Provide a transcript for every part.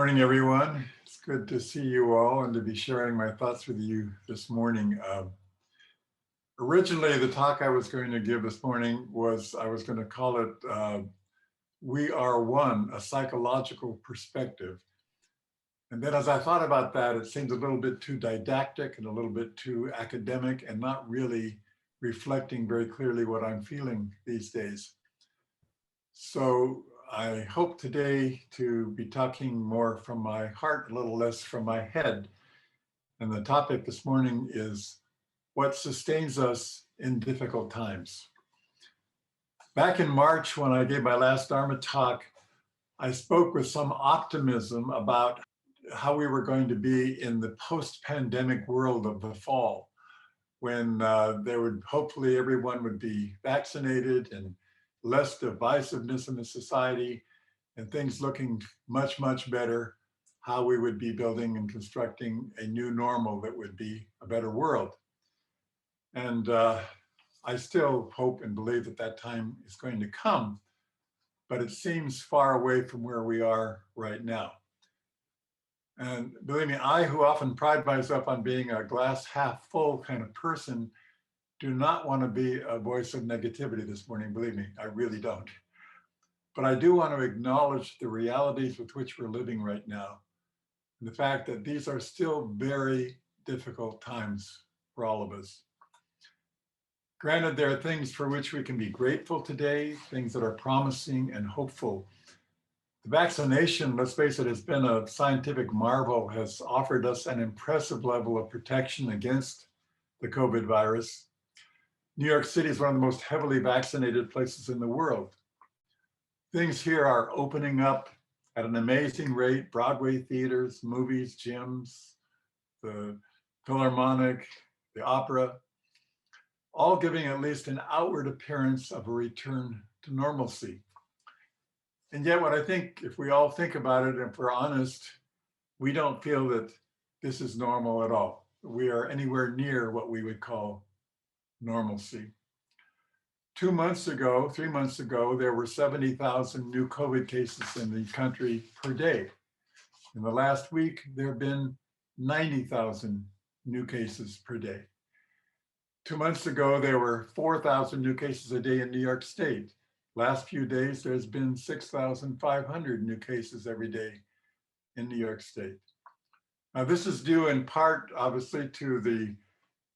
Morning, everyone. It's good to see you all and to be sharing my thoughts with you this morning. Originally, the talk I was going to give this morning was, I was going to call it We Are One, a Psychological Perspective. And then as I thought about that, it seemed a little bit too didactic and a little bit too academic and not really reflecting very clearly what I'm feeling these days. So I hope today to be talking more from my heart, a little less from my head. And the topic this morning is what sustains us in difficult times. Back in March, when I gave my last Dharma talk, I spoke with some optimism about how we were going to be in the post-pandemic world of the fall, when there would hopefully everyone would be vaccinated and less divisiveness in the society and things looking much, much better, how we would be building and constructing a new normal that would be a better world. And I still hope and believe that that time is going to come, but it seems far away from where we are right now. And believe me, I, who often pride myself on being a glass half full kind of person, do not want to be a voice of negativity this morning. Believe me, I really don't. But I do want to acknowledge the realities with which we're living right now, and the fact that these are still very difficult times for all of us. Granted, there are things for which we can be grateful today, things that are promising and hopeful. The vaccination, let's face it, has been a scientific marvel, has offered us an impressive level of protection against the COVID virus. New York City is one of the most heavily vaccinated places in the world. Things here are opening up at an amazing rate. Broadway theaters, movies, gyms, the Philharmonic, the opera, all giving at least an outward appearance of a return to normalcy. And yet what I think, if we all think about it, and if we're honest, we don't feel that this is normal at all. We are anywhere near what we would call normalcy. 3 months ago, there were 70,000 new COVID cases in the country per day. In the last week, there have been 90,000 new cases per day. 2 months ago, there were 4,000 new cases a day in New York State. Last few days, there's been 6,500 new cases every day in New York State. Now, this is due in part, obviously, to the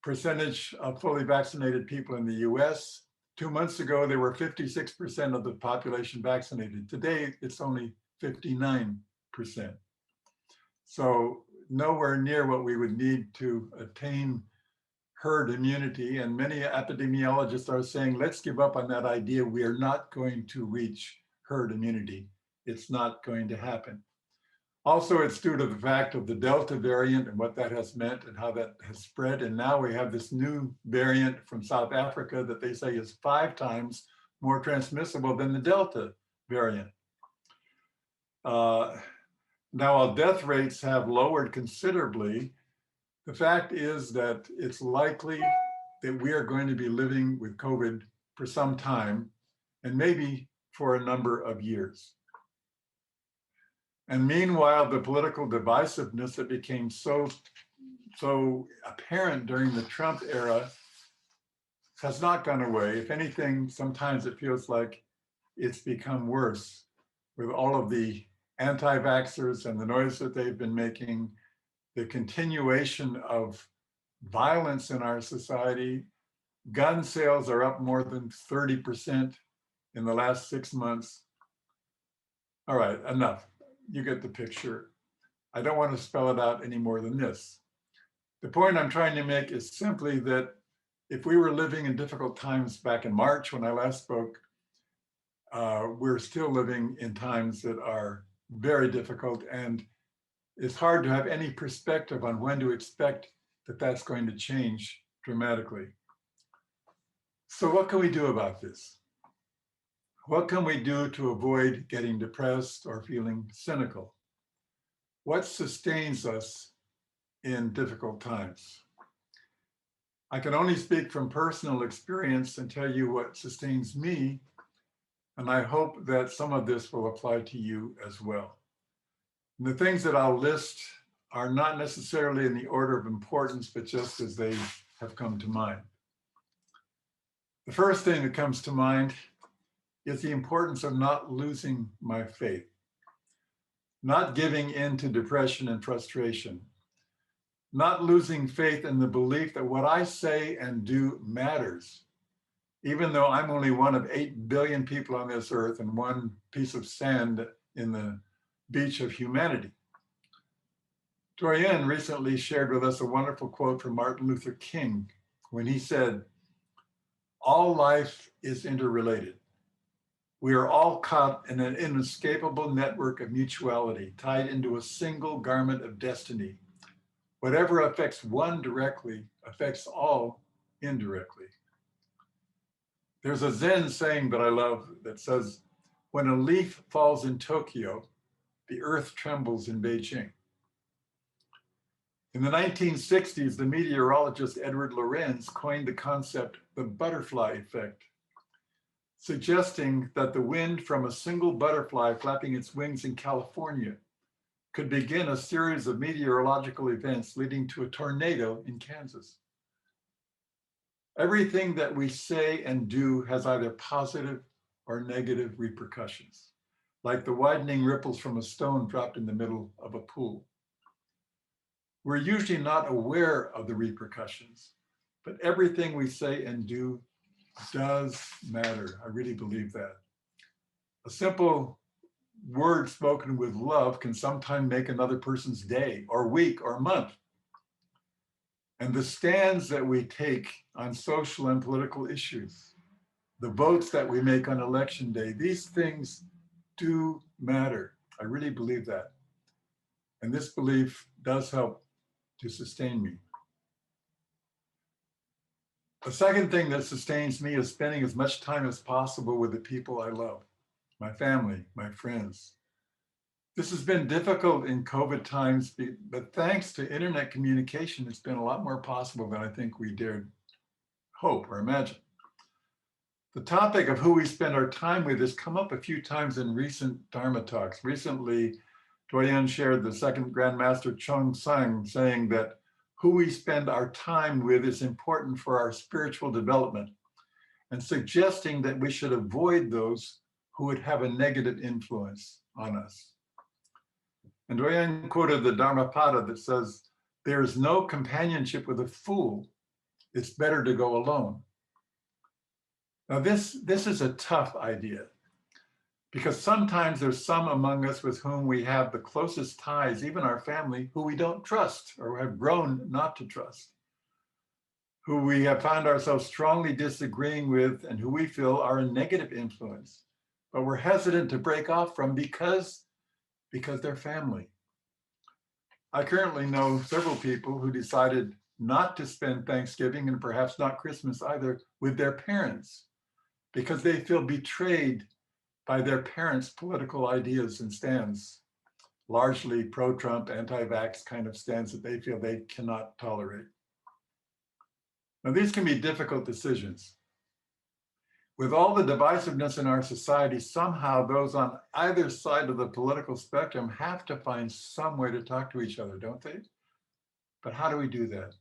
percentage of fully vaccinated people in the US. 2 months ago, there were 56% of the population vaccinated. Today, it's only 59%. So nowhere near what we would need to attain herd immunity. And many epidemiologists are saying, let's give up on that idea. We are not going to reach herd immunity. It's not going to happen. Also, it's due to the fact of the Delta variant and what that has meant and how that has spread. And now we have this new variant from South Africa that they say is 5 times more transmissible than the Delta variant. Now, while death rates have lowered considerably, the fact is that it's likely that we are going to be living with COVID for some time, and maybe for a number of years. And meanwhile, the political divisiveness that became so apparent during the Trump era has not gone away. If anything, sometimes it feels like it's become worse with all of the anti-vaxxers and the noise that they've been making, the continuation of violence in our society. Gun sales are up more than 30% in the last 6 months. All right, enough. You get the picture. I don't want to spell it out any more than this. The point I'm trying to make is simply that if we were living in difficult times back in March when I last spoke, we're still living in times that are very difficult, and it's hard to have any perspective on when to expect that that's going to change dramatically. So what can we do about this? What can we do to avoid getting depressed or feeling cynical? What sustains us in difficult times? I can only speak from personal experience and tell you what sustains me, and I hope that some of this will apply to you as well. And the things that I'll list are not necessarily in the order of importance, but just as they have come to mind. The first thing that comes to mind is the importance of not losing my faith, not giving in to depression and frustration, not losing faith in the belief that what I say and do matters, even though I'm only one of 8 billion people on this earth and one piece of sand in the beach of humanity. Dorian recently shared with us a wonderful quote from Martin Luther King when he said, "All life is interrelated. We are all caught in an inescapable network of mutuality, tied into a single garment of destiny. Whatever affects one directly affects all indirectly." There's a Zen saying that I love that says, "When a leaf falls in Tokyo, the earth trembles in Beijing." In the 1960s, the meteorologist Edward Lorenz coined the concept the butterfly effect, suggesting that the wind from a single butterfly flapping its wings in California could begin a series of meteorological events leading to a tornado in Kansas. Everything that we say and do has either positive or negative repercussions, like the widening ripples from a stone dropped in the middle of a pool. We're usually not aware of the repercussions, but everything we say and do does matter. I really believe that. A simple word spoken with love can sometimes make another person's day or week or month. And the stands that we take on social and political issues, the votes that we make on election day, these things do matter. I really believe that. And this belief does help to sustain me. The second thing that sustains me is spending as much time as possible with the people I love, my family, my friends. This has been difficult in COVID times, but thanks to internet communication, it's been a lot more possible than I think we dared hope or imagine. The topic of who we spend our time with has come up a few times in recent Dharma talks. Recently, Doyen shared the second Grandmaster Joong Shim saying that who we spend our time with is important for our spiritual development, and suggesting that we should avoid those who would have a negative influence on us. And Doyen quoted the Dharmapada that says, "There is no companionship with a fool. It's better to go alone." Now this is a tough idea, because sometimes there's some among us with whom we have the closest ties, even our family, who we don't trust or have grown not to trust, who we have found ourselves strongly disagreeing with and who we feel are a negative influence, but we're hesitant to break off from because they're family. I currently know several people who decided not to spend Thanksgiving and perhaps not Christmas either with their parents because they feel betrayed by their parents' political ideas and stands, largely pro-Trump, anti-vax kind of stands that they feel they cannot tolerate. Now, these can be difficult decisions. With all the divisiveness in our society, somehow those on either side of the political spectrum have to find some way to talk to each other, don't they? But how do we do that?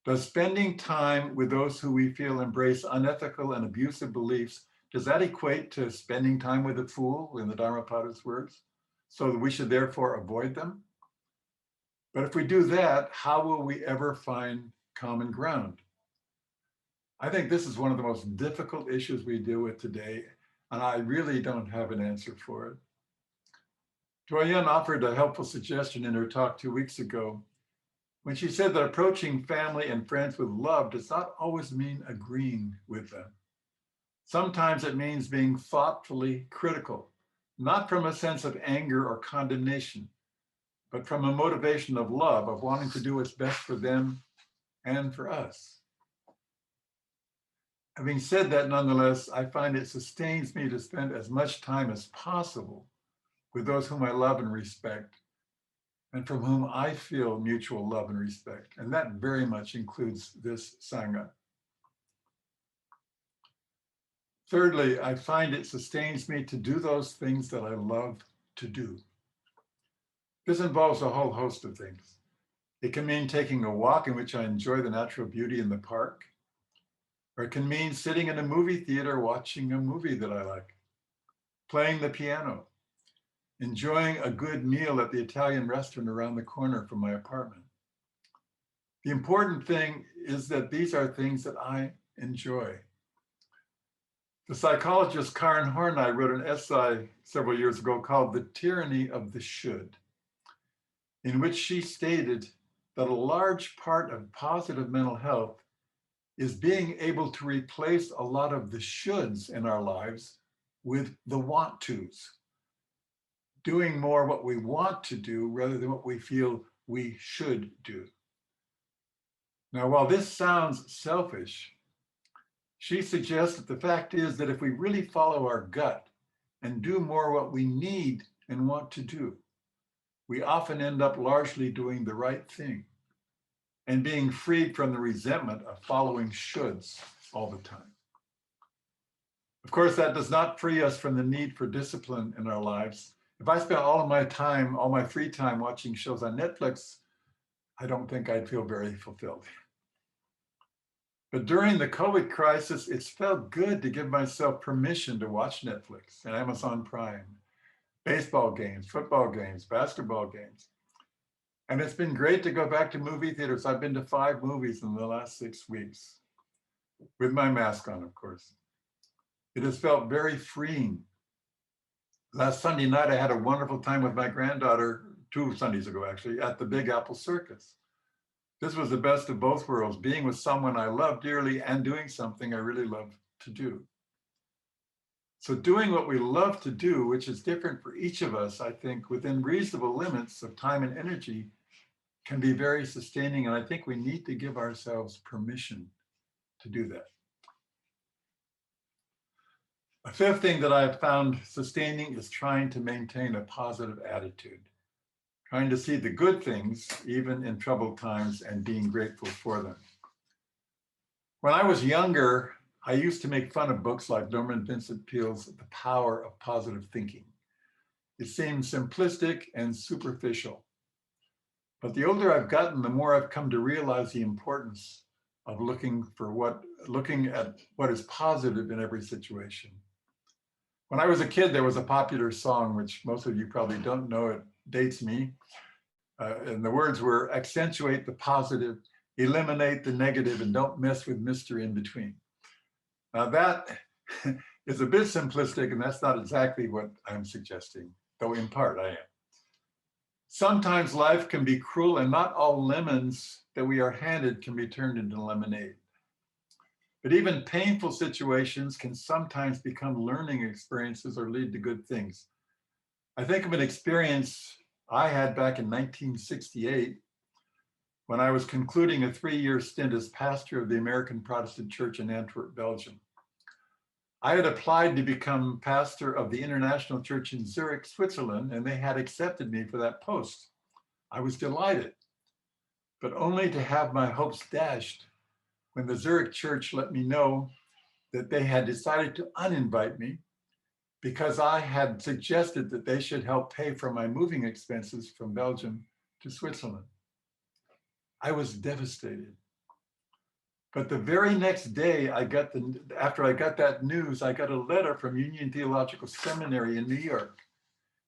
Does spending time with those who we feel embrace unethical and abusive beliefs, does that equate to spending time with a fool, in the Dharmapada's words, so that we should therefore avoid them? But if we do that, how will we ever find common ground? I think this is one of the most difficult issues we deal with today, and I really don't have an answer for it. Doyen offered a helpful suggestion in her talk 2 weeks ago when she said that approaching family and friends with love does not always mean agreeing with them. Sometimes it means being thoughtfully critical, not from a sense of anger or condemnation, but from a motivation of love, of wanting to do what's best for them and for us. Having said that, nonetheless, I find it sustains me to spend as much time as possible with those whom I love and respect, and from whom I feel mutual love and respect. And that very much includes this Sangha. Thirdly, I find it sustains me to do those things that I love to do. This involves a whole host of things. It can mean taking a walk in which I enjoy the natural beauty in the park, or it can mean sitting in a movie theater watching a movie that I like, playing the piano, enjoying a good meal at the Italian restaurant around the corner from my apartment. The important thing is that these are things that I enjoy. The psychologist Karen Horney wrote an essay several years ago called The Tyranny of the Should, in which she stated that a large part of positive mental health is being able to replace a lot of the shoulds in our lives with the want tos, doing more what we want to do rather than what we feel we should do. Now, while this sounds selfish, she suggests that the fact is that if we really follow our gut and do more what we need and want to do, we often end up largely doing the right thing and being freed from the resentment of following shoulds all the time. Of course, that does not free us from the need for discipline in our lives. If I spent all of my time, all my free time watching shows on Netflix, I don't think I'd feel very fulfilled. But during the COVID crisis, it's felt good to give myself permission to watch Netflix and Amazon Prime, baseball games, football games, basketball games. And it's been great to go back to movie theaters. I've been to 5 movies in the last 6 weeks, with my mask on, of course. It has felt very freeing. Last Sunday night, I had a wonderful time with my granddaughter, 2 Sundays ago, actually, at the Big Apple Circus. This was the best of both worlds, being with someone I love dearly and doing something I really love to do. So doing what we love to do, which is different for each of us, I think, within reasonable limits of time and energy, can be very sustaining. And I think we need to give ourselves permission to do that. A fifth thing that I've found sustaining is trying to maintain a positive attitude, trying to see the good things, even in troubled times, and being grateful for them. When I was younger, I used to make fun of books like Norman Vincent Peale's The Power of Positive Thinking. It seemed simplistic and superficial. But the older I've gotten, the more I've come to realize the importance of looking at what is positive in every situation. When I was a kid, there was a popular song, which most of you probably don't know, it dates me. And the words were, accentuate the positive, eliminate the negative, and don't mess with mystery in between. Now that is a bit simplistic, and that's not exactly what I'm suggesting, though in part I am. Sometimes life can be cruel, and not all lemons that we are handed can be turned into lemonade. But even painful situations can sometimes become learning experiences or lead to good things. I think of an experience I had back in 1968 when I was concluding a 3-year stint as pastor of the American Protestant Church in Antwerp, Belgium. I had applied to become pastor of the International Church in Zurich, Switzerland, and they had accepted me for that post. I was delighted, but only to have my hopes dashed when the Zurich church let me know that they had decided to uninvite me because I had suggested that they should help pay for my moving expenses from Belgium to Switzerland. I was devastated. But the very next day, after I got that news, I got a letter from Union Theological Seminary in New York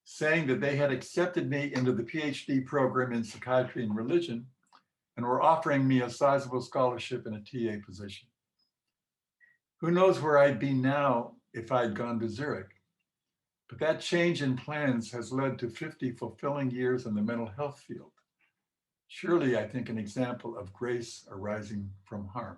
saying that they had accepted me into the PhD program in psychiatry and religion and were offering me a sizable scholarship and a TA position. Who knows where I'd be now if I'd gone to Zurich? But that change in plans has led to 50 fulfilling years in the mental health field. Surely, I think, an example of grace arising from harm.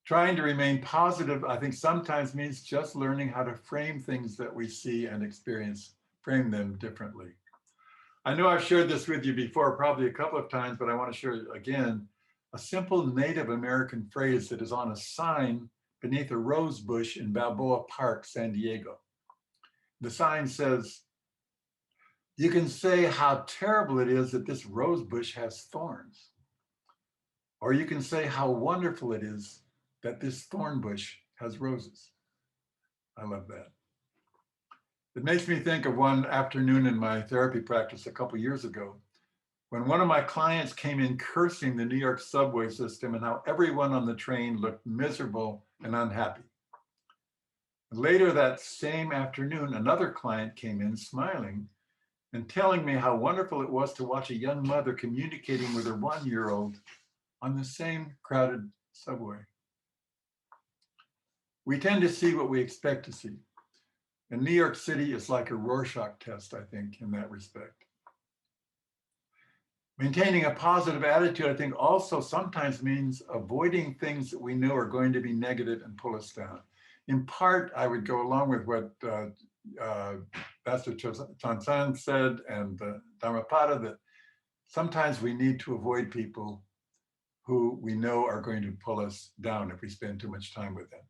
Trying to remain positive, I think, sometimes means just learning how to frame things that we see and experience, frame them differently. I know I've shared this with you before, probably a couple of times, but I want to share it again. A simple Native American phrase that is on a sign beneath a rose bush in Balboa Park, San Diego. The sign says, you can say how terrible it is that this rose bush has thorns, or you can say how wonderful it is that this thorn bush has roses. I love that. It makes me think of one afternoon in my therapy practice a couple years ago, when one of my clients came in cursing the New York subway system and how everyone on the train looked miserable and unhappy. Later that same afternoon, another client came in smiling and telling me how wonderful it was to watch a young mother communicating with her 1-year-old on the same crowded subway. We tend to see what we expect to see. And New York City is like a Rorschach test, I think, in that respect. Maintaining a positive attitude, I think, also sometimes means avoiding things that we know are going to be negative and pull us down. In part, I would go along with what Pastor Chansan said and Dhammapada, that sometimes we need to avoid people who we know are going to pull us down if we spend too much time with them.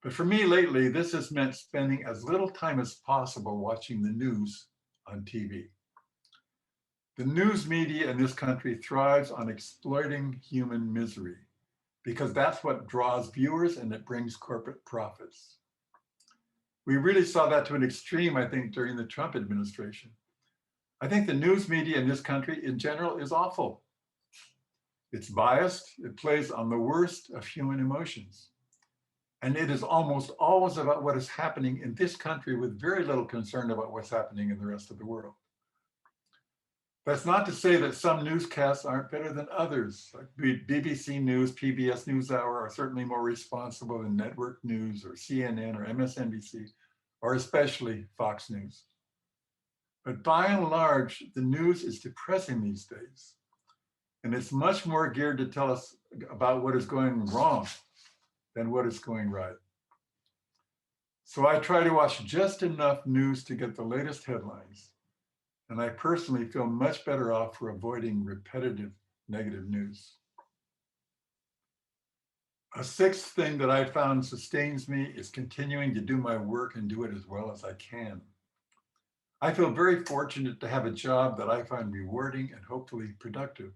But for me lately, this has meant spending as little time as possible watching the news on TV. The news media in this country thrives on exploiting human misery because that's what draws viewers and it brings corporate profits. We really saw that to an extreme, I think, during the Trump administration. I think the news media in this country in general is awful. It's biased, it plays on the worst of human emotions. And it is almost always about what is happening in this country with very little concern about what's happening in the rest of the world. That's not to say that some newscasts aren't better than others. Like BBC News, PBS NewsHour are certainly more responsible than network news or CNN or MSNBC, or especially Fox News. But by and large, the news is depressing these days. And it's much more geared to tell us about what is going wrong than what is going right. So I try to watch just enough news to get the latest headlines. And I personally feel much better off for avoiding repetitive negative news. A sixth thing that I found sustains me is continuing to do my work and do it as well as I can. I feel very fortunate to have a job that I find rewarding and hopefully productive.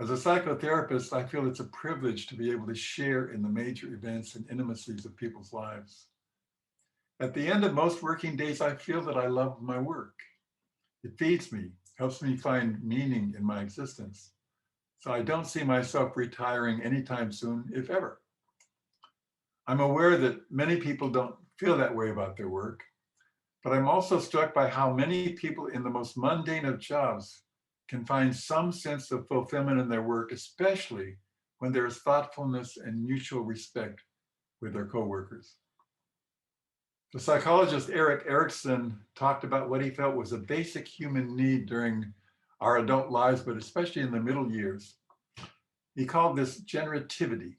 As a psychotherapist, I feel it's a privilege to be able to share in the major events and intimacies of people's lives. At the end of most working days, I feel that I love my work. It feeds me, helps me find meaning in my existence. So I don't see myself retiring anytime soon, if ever. I'm aware that many people don't feel that way about their work, but I'm also struck by how many people in the most mundane of jobs can find some sense of fulfillment in their work, especially when there is thoughtfulness and mutual respect with their coworkers. The psychologist Erik Erikson talked about what he felt was a basic human need during our adult lives, but especially in the middle years. He called this generativity.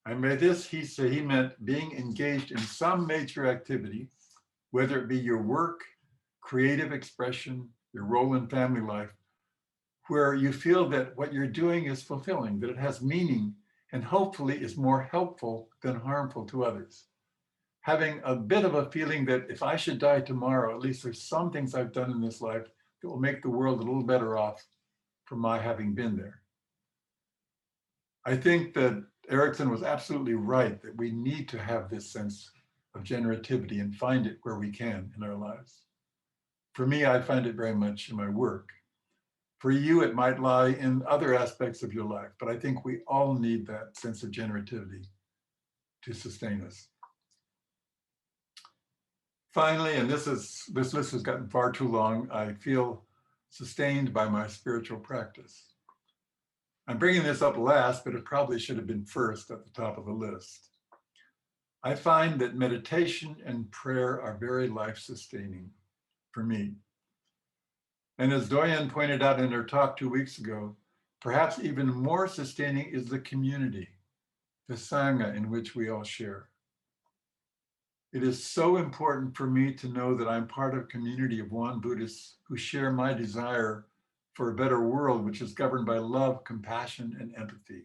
And by this, he said he meant being engaged in some major activity, whether it be your work, creative expression, your role in family life, where you feel that what you're doing is fulfilling, that it has meaning, and hopefully is more helpful than harmful to others. Having a bit of a feeling that if I should die tomorrow, at least there's some things I've done in this life that will make the world a little better off for my having been there. I think that Erikson was absolutely right that we need to have this sense of generativity and find it where we can in our lives. For me, I find it very much in my work. For you, it might lie in other aspects of your life, but I think we all need that sense of generativity to sustain us. Finally, and this list has gotten far too long, I feel sustained by my spiritual practice. I'm bringing this up last, but it probably should have been first at the top of the list. I find that meditation and prayer are very life-sustaining for me. And as Doyen pointed out in her talk 2 weeks ago, perhaps even more sustaining is the community, the Sangha in which we all share. It is so important for me to know that I'm part of a community of Won Buddhists who share my desire for a better world, which is governed by love, compassion, and empathy.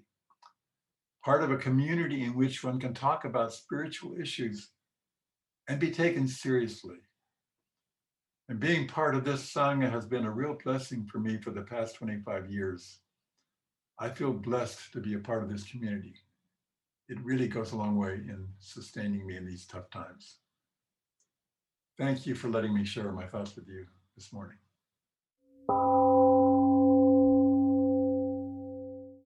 Part of a community in which one can talk about spiritual issues and be taken seriously. And being part of this Sangha has been a real blessing for me for the past 25 years. I feel blessed to be a part of this community. It really goes a long way in sustaining me in these tough times. Thank you for letting me share my thoughts with you this morning.